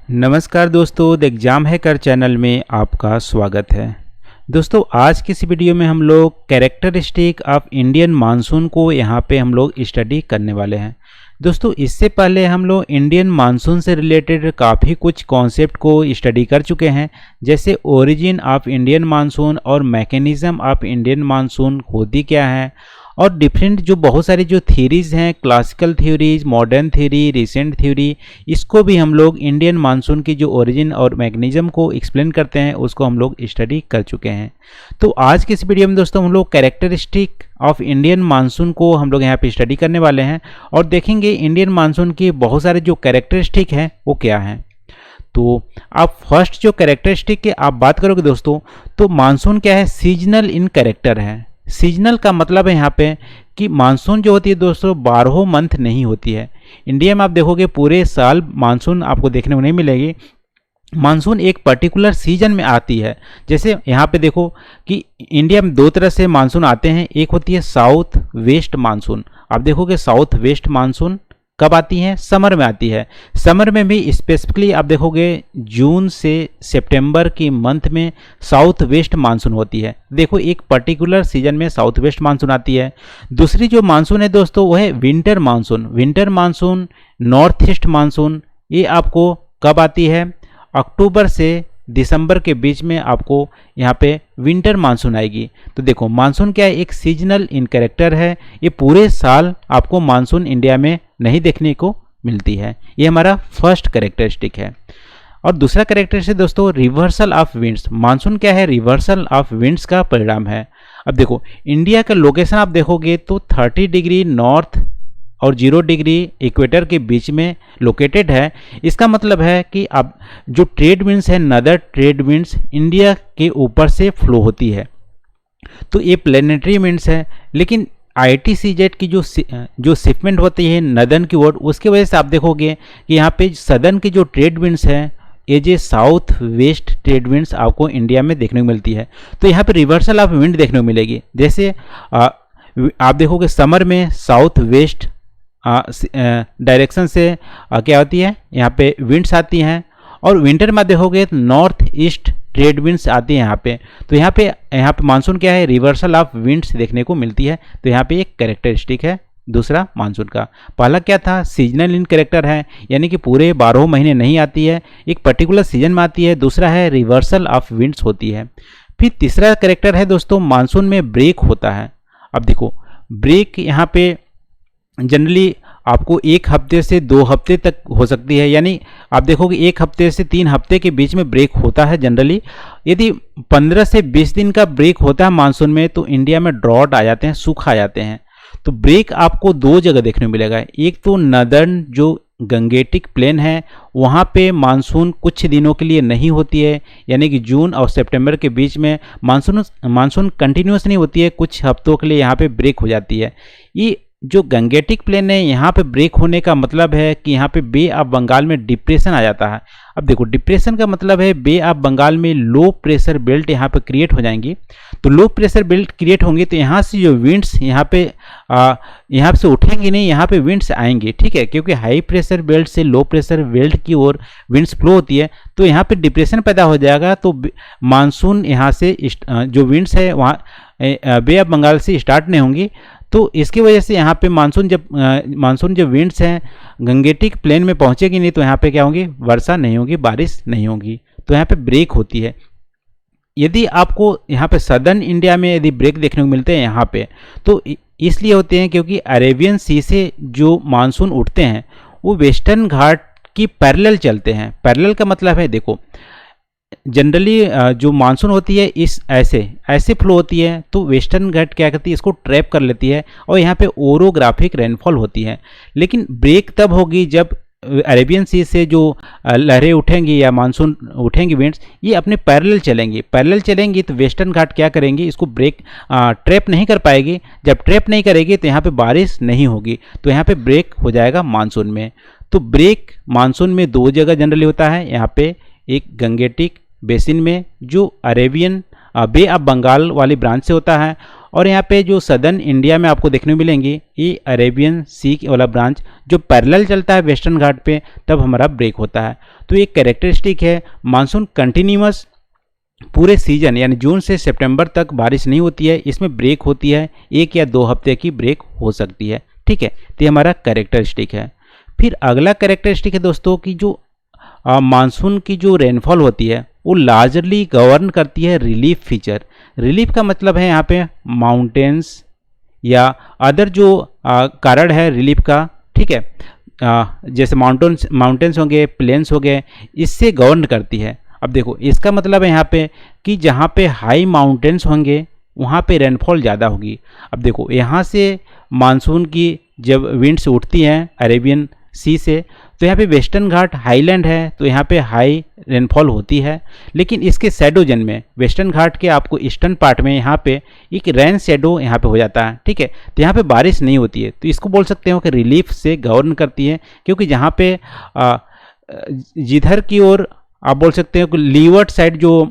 नमस्कार दोस्तों, the exam hacker channel में आपका स्वागत है। दोस्तों, आज की इस वीडियो में हम लोग कैरेक्टरिस्टिक ऑफ इंडियन मानसून को यहाँ पे हम लोग स्टडी करने वाले हैं। दोस्तों, इससे पहले हम लोग इंडियन मानसून से रिलेटेड काफ़ी कुछ कॉन्सेप्ट को स्टडी कर चुके हैं, जैसे ओरिजिन ऑफ इंडियन मानसून और मैकेनिज़्म ऑफ इंडियन मानसून होती क्या है, और डिफरेंट जो बहुत सारी जो थ्योरीज़ हैं, classical theories, modern theory, recent theory, इसको भी हम लोग इंडियन मानसून की जो ओरिजिन और मैकेनिज्म को एक्सप्लेन करते हैं उसको हम लोग स्टडी कर चुके हैं। तो आज की इस वीडियो में दोस्तों हम लोग कैरेक्टरिस्टिक ऑफ इंडियन मानसून को हम लोग यहाँ पे स्टडी करने वाले हैं और देखेंगे इंडियन मानसून की बहुत सारे जो कैरेक्टरिस्टिक हैं वो क्या हैं। तो आप फर्स्ट जो कैरेक्टरिस्टिक की आप बात करोगे दोस्तों, तो मानसून क्या है, सीजनल इन कैरेक्टर है। सीजनल का मतलब है यहाँ पे कि मानसून जो होती है दोस्तों 12 मंथ नहीं होती है। इंडिया में आप देखोगे पूरे साल मानसून आपको देखने को नहीं मिलेगी। मानसून एक पर्टिकुलर सीजन में आती है। जैसे यहाँ पे देखो कि इंडिया में दो तरह से मानसून आते हैं, एक होती है साउथ वेस्ट मानसून। आप देखोगे साउथ वेस्ट मानसून कब आती है, समर में आती है। समर में भी स्पेसिफिकली आप देखोगे जून से सितंबर की मंथ में साउथ वेस्ट मानसून होती है। देखो एक पर्टिकुलर सीजन में साउथ वेस्ट मानसून आती है। दूसरी जो मानसून है दोस्तों वो है winter monsoon. Winter monsoon, north east monsoon, ये आपको कब आती है, अक्टूबर से दिसंबर के बीच में आपको यहाँ पे विंटर मानसून आएगी। तो देखो मानसून क्या है, एक सीजनल इन कैरेक्टर है। ये पूरे साल आपको मानसून इंडिया में नहीं देखने को मिलती है। ये हमारा फर्स्ट कैरेक्टरिस्टिक है। और दूसरा कैरेक्टरिस्टिक दोस्तों रिवर्सल ऑफ विंड्स। मानसून क्या है, रिवर्सल ऑफ विंड्स का परिणाम है। अब देखो इंडिया का लोकेशन आप देखोगे तो 30 डिग्री नॉर्थ और 0 डिग्री इक्वेटर के बीच में लोकेटेड है। इसका मतलब है कि अब जो ट्रेड विंड्स है, नदर ट्रेड विंड्स इंडिया के ऊपर से फ्लो होती है, तो ये प्लेनेटरी विंड्स है। लेकिन ITCZ की जो शिपमेंट होती है नदन की ओर, उसकी वजह से आप देखोगे कि यहाँ पे सदर्न की जो ट्रेड विंड्स हैं ये जो साउथ वेस्ट ट्रेड विंड्स आपको इंडिया में देखने को मिलती है। तो यहाँ पे रिवर्सल ऑफ विंड देखने को मिलेगी। जैसे आप देखोगे समर में साउथ वेस्ट डायरेक्शन से क्या होती है, यहाँ पे विंड्स आती हैं, और विंटर में देखोगे नॉर्थ ईस्ट ट्रेड विंड्स आती हैं यहाँ पे। तो यहाँ पे मानसून क्या है, रिवर्सल ऑफ विंड्स देखने को मिलती है। तो यहाँ पे एक कैरेक्टरिस्टिक है दूसरा मानसून का। पहला क्या था, सीजनल इन कैरेक्टर है, यानी कि पूरे 12 महीने नहीं आती है, एक पर्टिकुलर सीजन में आती है। दूसरा है रिवर्सल ऑफ विंड्स होती है। फिर तीसरा कैरेक्टर है दोस्तों मानसून में ब्रेक होता है। अब देखो ब्रेक यहाँ पे जनरली आपको 1 हफ्ते से 2 हफ्ते तक हो सकती है, यानी आप देखोगे 1 हफ्ते से 3 हफ्ते के बीच में ब्रेक होता है जनरली। यदि 15 से 20 दिन का ब्रेक होता है मानसून में तो इंडिया में ड्रॉट आ जाते हैं, सूखा आ जाते हैं। तो ब्रेक आपको 2 जगह देखने को मिलेगा। एक तो नदर्न जो गंगेटिक प्लेन है वहाँ पे मानसून कुछ दिनों के लिए नहीं होती है, यानी कि जून और सितंबर के बीच में मानसून कंटिन्यूस नहीं होती है, कुछ हफ्तों के लिए यहाँ पे ब्रेक हो जाती है। ये जो गंगेटिक प्लेन है यहाँ पे ब्रेक होने का मतलब है कि यहाँ पे बे ऑफ बंगाल में डिप्रेशन आ जाता है। अब देखो डिप्रेशन का मतलब है बे ऑफ बंगाल में लो प्रेशर बेल्ट यहाँ पे क्रिएट हो जाएंगी। तो लो प्रेशर बेल्ट क्रिएट होंगे तो यहाँ से जो विंड्स यहाँ से उठेंगे नहीं, यहाँ पे विंड्स आएंगे, ठीक है, क्योंकि हाई प्रेशर बेल्ट से लो प्रेशर बेल्ट की ओर विंड्स फ्लो होती है। तो यहाँ पे डिप्रेशन पैदा हो जाएगा। तो मानसून यहाँ से जो विंड्स है वहाँ बे ऑफ बंगाल से स्टार्ट नहीं होंगी। तो इसकी वजह से यहाँ पे मानसून जो विंड्स हैं गंगेटिक प्लेन में पहुँचेगी नहीं, तो यहाँ पे क्या होंगी, वर्षा नहीं होगी, बारिश नहीं होगी। तो यहाँ पे ब्रेक होती है। यदि आपको यहाँ पे सदर्न इंडिया में यदि ब्रेक देखने को मिलते हैं यहाँ पे, तो इसलिए होते हैं क्योंकि अरेबियन सी से जो मानसून उठते हैं वो वेस्टर्न घाट की पैरेलल चलते हैं। पैरेलल का मतलब है देखो जनरली जो मानसून होती है इस ऐसे फ्लो होती है, तो वेस्टर्न घाट क्या करती है, इसको ट्रैप कर लेती है और यहाँ पे ओरोग्राफिक रेनफॉल होती है। लेकिन ब्रेक तब होगी जब अरेबियन सी से जो लहरें उठेंगी या मानसून उठेंगी विंड्स, ये अपने पैरेलल चलेंगी तो वेस्टर्न घाट क्या करेंगी, इसको ब्रेक ट्रैप नहीं कर पाएगी। जब ट्रैप नहीं करेगी तो यहाँ पे बारिश नहीं होगी, तो यहाँ पे ब्रेक हो जाएगा मानसून में। तो ब्रेक मानसून में 2 जगह जनरली होता है। यहाँ पे एक गंगेटिक बेसिन में जो अरेबियन बे ऑफ बंगाल वाली ब्रांच से होता है, और यहाँ पे जो सदर्न इंडिया में आपको देखने को मिलेंगी ये अरेबियन सी वाला ब्रांच जो पैरेलल चलता है वेस्टर्न घाट पे, तब हमारा ब्रेक होता है। तो एक कैरेक्टरिस्टिक है मानसून कंटिन्यूअस पूरे सीजन यानी जून से सितंबर तक बारिश नहीं होती है, इसमें ब्रेक होती है, 1 या 2 हफ्ते की ब्रेक हो सकती है। ठीक है, तो ये हमारा कैरेक्टरिस्टिक है। फिर अगला कैरेक्टरिस्टिक है दोस्तों कि जो मानसून की जो रेनफॉल होती है वो लार्जली गवर्न करती है रिलीफ फीचर। रिलीफ का मतलब है यहाँ पे माउंटेन्स या अदर जो कारण है रिलीफ का, ठीक है, जैसे माउंटेन्स होंगे, प्लेन्स हो गए, इससे गवर्न करती है। अब देखो इसका मतलब है यहाँ पे कि जहाँ पे हाई माउंटेन्स होंगे वहाँ पे रेनफॉल ज़्यादा होगी। अब देखो यहाँ से मानसून की जब विंड्स उठती हैं अरेबियन सी से, तो यहाँ पे वेस्टर्न घाट हाईलैंड है तो यहाँ पे हाई रेनफॉल होती है, लेकिन इसके शैडोजन में वेस्टर्न घाट के आपको ईस्टर्न पार्ट में यहाँ पे एक रेन शैडो यहाँ पे हो जाता है। ठीक है, तो यहाँ पे बारिश नहीं होती है, तो इसको बोल सकते हो कि रिलीफ से गवर्न करती है, क्योंकि जहाँ पे जिधर की ओर आप बोल सकते हो कि लीवर्ड साइड जो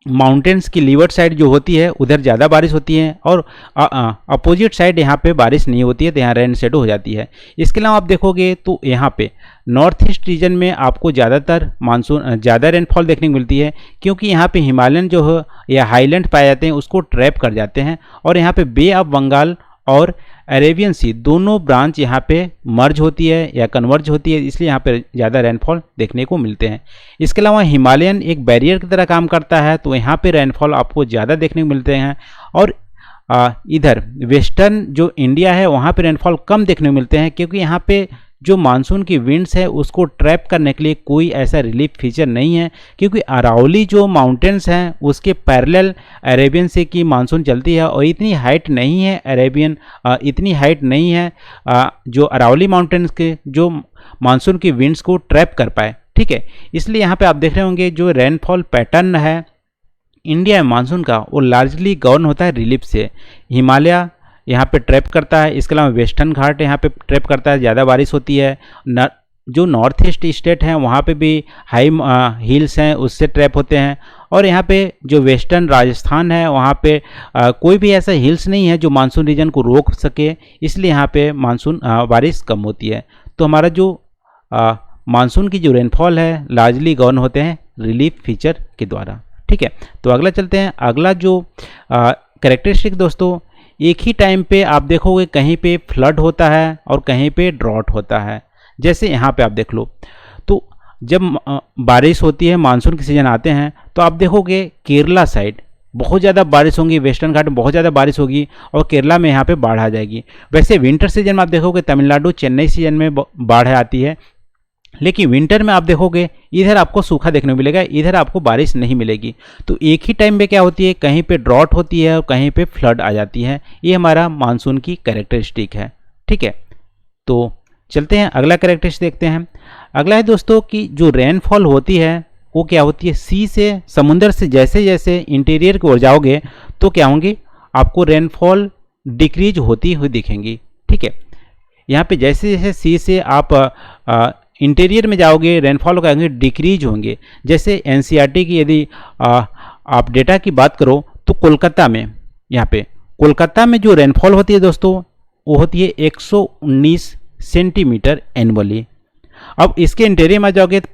माउंटेन्स की लीवर्ड साइड जो होती है उधर ज़्यादा बारिश होती है और अपोजिट साइड यहाँ पे बारिश नहीं होती है, तो यहाँ रेन शेडो हो जाती है। इसके अलावा आप देखोगे तो यहाँ पे नॉर्थ ईस्ट रीजन में आपको ज़्यादातर मानसून ज़्यादा रेनफॉल देखने को मिलती है, क्योंकि यहाँ पे हिमालयन जो है या हाईलैंड पाए जाते हैं उसको ट्रैप कर जाते हैं, और यहाँ पे बे ऑफ बंगाल और अरेबियन सी दोनों ब्रांच यहाँ पे मर्ज होती है या कन्वर्ज होती है, इसलिए यहाँ पे ज़्यादा रेनफॉल देखने को मिलते हैं। इसके अलावा हिमालयन एक बैरियर की तरह काम करता है, तो यहाँ पे रेनफॉल आपको ज़्यादा देखने को मिलते हैं, और इधर वेस्टर्न जो इंडिया है वहाँ पे रेनफॉल कम देखने को मिलते हैं, क्योंकि यहाँ पे जो मानसून की विंड्स है उसको ट्रैप करने के लिए कोई ऐसा रिलीफ फीचर नहीं है, क्योंकि अरावली जो माउंटेन्स हैं उसके पैरेलल अरेबियन सी की मानसून चलती है, और इतनी हाइट नहीं है इतनी हाइट नहीं है जो अरावली माउंटेन्स के जो मानसून की विंड्स को ट्रैप कर पाए। ठीक है, इसलिए यहाँ पे आप देख रहे होंगे जो रेनफॉल पैटर्न है इंडिया मानसून का वो लार्जली गवर्न होता है रिलीफ से। हिमालय यहाँ पे ट्रैप करता है, इसके अलावा वेस्टर्न घाट यहाँ पे ट्रैप करता है, ज़्यादा बारिश होती है। जो नॉर्थ ईस्ट स्टेट हैं वहाँ पे भी हाई हिल्स हैं उससे ट्रैप होते हैं, और यहाँ पे जो वेस्टर्न राजस्थान है वहाँ पे कोई भी ऐसा हिल्स नहीं है जो मानसून रीजन को रोक सके, इसलिए यहाँ पे मानसून बारिश कम होती है। तो हमारा जो मानसून की जो रेनफॉल है लार्जली गवर्न होते हैं रिलीफ फीचर के द्वारा। ठीक है, तो अगला चलते हैं। अगला जो कैरेक्टरिस्टिक दोस्तों, एक ही टाइम पे आप देखोगे कहीं पे फ्लड होता है और कहीं पे ड्रॉट होता है। जैसे यहाँ पे आप देख लो, तो जब बारिश होती है मानसून के सीजन आते हैं तो आप देखोगे केरला साइड बहुत ज़्यादा बारिश होगी, वेस्टर्न घाट में बहुत ज़्यादा बारिश होगी और केरला में यहाँ पे बाढ़ आ जाएगी। वैसे विंटर सीजन में आप देखोगे तमिलनाडु चेन्नई सीजन में बाढ़ आती है, लेकिन विंटर में आप देखोगे इधर आपको सूखा देखने को मिलेगा, इधर आपको बारिश नहीं मिलेगी। तो एक ही टाइम में क्या होती है, कहीं पे ड्रॉट होती है और कहीं पे फ्लड आ जाती है। ये हमारा मानसून की कैरेक्टरिस्टिक है। ठीक है, तो चलते हैं अगला कैरेक्टरिस्टिक देखते हैं। अगला है दोस्तों कि जो रेनफॉल होती है वो क्या होती है, सी से समुद्र से जैसे जैसे इंटीरियर की ओर जाओगे तो क्या होंगी, आपको रेनफॉल डिक्रीज होती हुई दिखेंगी। ठीक है, यहाँ पे जैसे जैसे सी से आप इंटीरियर में जाओगे रेनफॉल क्या होंगे, डिक्रीज होंगे। जैसे एनसीईआरटी की यदि आप डेटा की बात करो तो कोलकाता में, यहाँ पे कोलकाता में जो रेनफॉल होती है दोस्तों वो होती है 119 सेंटीमीटर एनुअली। अब इसके इंटीरियर में जाओगे तो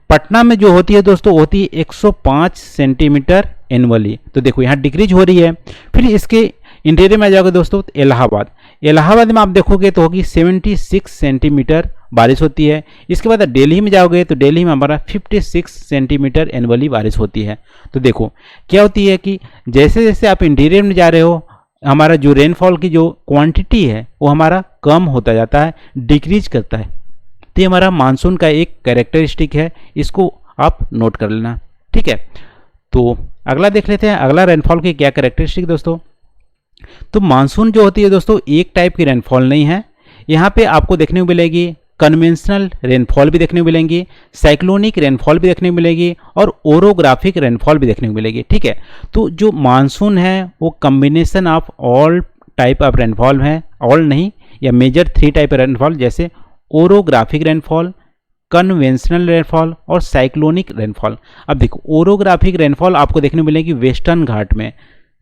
पटना में जो होती है दोस्तों होती है 105 सेंटीमीटर एनुअली। तो देखो यहाँ डिक्रीज हो रही है। फिर इसके इंटीरियर में जाओगे दोस्तों तो इलाहाबाद में आप देखोगे तो होगी 76 सेंटीमीटर बारिश होती है। इसके बाद दिल्ली में जाओगे तो दिल्ली में हमारा 56 सेंटीमीटर एनुअली बारिश होती है। तो देखो क्या होती है कि जैसे जैसे आप इंटीरियर में जा रहे हो हमारा जो रेनफॉल की जो क्वांटिटी है वो हमारा कम होता जाता है, डिक्रीज करता है। तो ये हमारा मानसून का एक कैरेक्टरिस्टिक है, इसको आप नोट कर लेना। ठीक है, तो अगला देख लेते हैं अगला रेनफॉल की क्या कैरेक्टरिस्टिक दोस्तों। तो मानसून जो होती है दोस्तों एक टाइप की रेनफॉल नहीं है, यहाँ पे आपको देखने को मिलेगी कन्वेंशनल रेनफॉल भी देखने को मिलेंगी, साइक्लोनिक रेनफॉल भी देखने को मिलेगी और ओरोग्राफिक रेनफॉल भी देखने को मिलेगी। ठीक है, तो जो मानसून है वो combination of all type of rainfall है, ऑल नहीं या मेजर 3 टाइप रेनफॉल, जैसे ओरोग्राफिक रेनफॉल, कन्वेंशनल रेनफॉल और साइक्लोनिक रेनफॉल। अब देखो ओरोग्राफिक रेनफॉल आपको देखने को मिलेगी वेस्टर्न घाट में,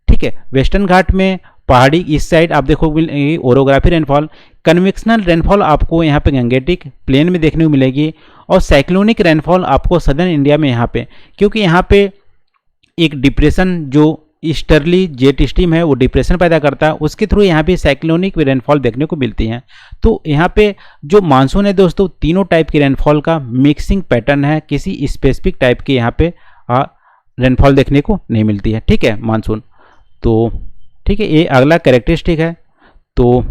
ठीक है। वेस्टर्न घाट में पहाड़ी इस साइड आप देखोगे ओरोग्राफी रेनफॉल। कन्वेक्शनल रेनफॉल आपको यहाँ पे गंगेटिक प्लेन में देखने को मिलेगी, और साइक्लोनिक रेनफॉल आपको सदर्न इंडिया में यहाँ पे, क्योंकि यहाँ पे एक डिप्रेशन जो ईस्टर्ली जेट स्ट्रीम है वो डिप्रेशन पैदा करता है, उसके थ्रू यहाँ पे साइक्लोनिक रेनफॉल देखने को मिलती है। तो यहाँ पे जो मानसून है दोस्तों, तीनों टाइप की रेनफॉल का मिक्सिंग पैटर्न है, किसी स्पेसिफिक टाइप के यहाँ पे रेनफॉल देखने को नहीं मिलती है, ठीक है, मानसून। तो ठीक है, ये अगला कैरेक्टरिस्टिक है। तो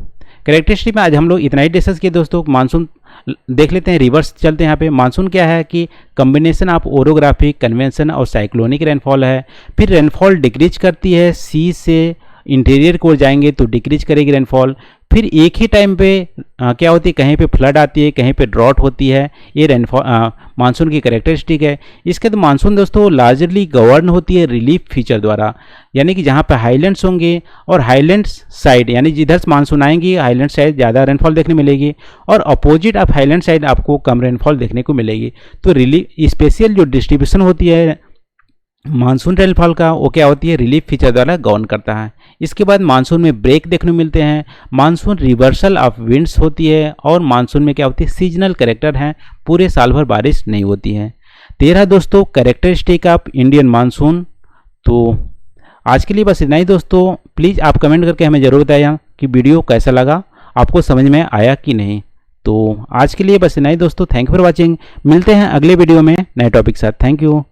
कैरेक्टरिस्टिक में आज हम लोग इतना ही डिस्कस किए दोस्तों। मानसून देख लेते हैं, रिवर्स चलते हैं। यहाँ पे मानसून क्या है कि कम्बिनेशन ऑफ ओरोग्राफिक कन्वेंशन और साइक्लोनिक रेनफॉल है। फिर रेनफॉल डिक्रीज करती है, सी से इंटीरियर को जाएंगे तो डिक्रीज करेगी रेनफॉल। फिर एक ही टाइम पे क्या होती है, कहीं पे फ्लड आती है, कहीं पे ड्रॉट होती है। ये रेनफॉल मानसून की कैरेक्टरिस्टिक है। इसके तो मानसून दोस्तों लार्जली गवर्न होती है रिलीफ फीचर द्वारा, यानी कि जहाँ पे हाईलैंड्स होंगे और हाईलैंड्स साइड, यानी जिधर से मानसून आएंगी हाईलैंड साइड ज़्यादा रेनफॉल देखने मिलेगी, और अपोजिट ऑफ हाईलैंड साइड आपको कम रेनफॉल देखने को मिलेगी। तो रिलीफ स्पेशल जो डिस्ट्रीब्यूशन होती है मानसून रेनफॉल का, वो क्या होती है, रिलीफ फीचर द्वारा गवर्न करता है। इसके बाद मानसून में ब्रेक देखने को मिलते हैं, मानसून रिवर्सल ऑफ विंड्स होती है, और मानसून में क्या होती है, सीजनल कैरेक्टर है, पूरे साल भर बारिश नहीं होती है। 13 दोस्तों कैरेक्टरिस्टिक ऑफ इंडियन मानसून। तो आज के लिए बस इतना ही दोस्तों। प्लीज़ आप कमेंट करके हमें ज़रूर बताएं कि वीडियो कैसा लगा, आपको समझ में आया कि नहीं। तो आज के लिए बस इतना ही दोस्तों। Thank you for watching. मिलते हैं अगले वीडियो में नए टॉपिक के साथ। Thank you.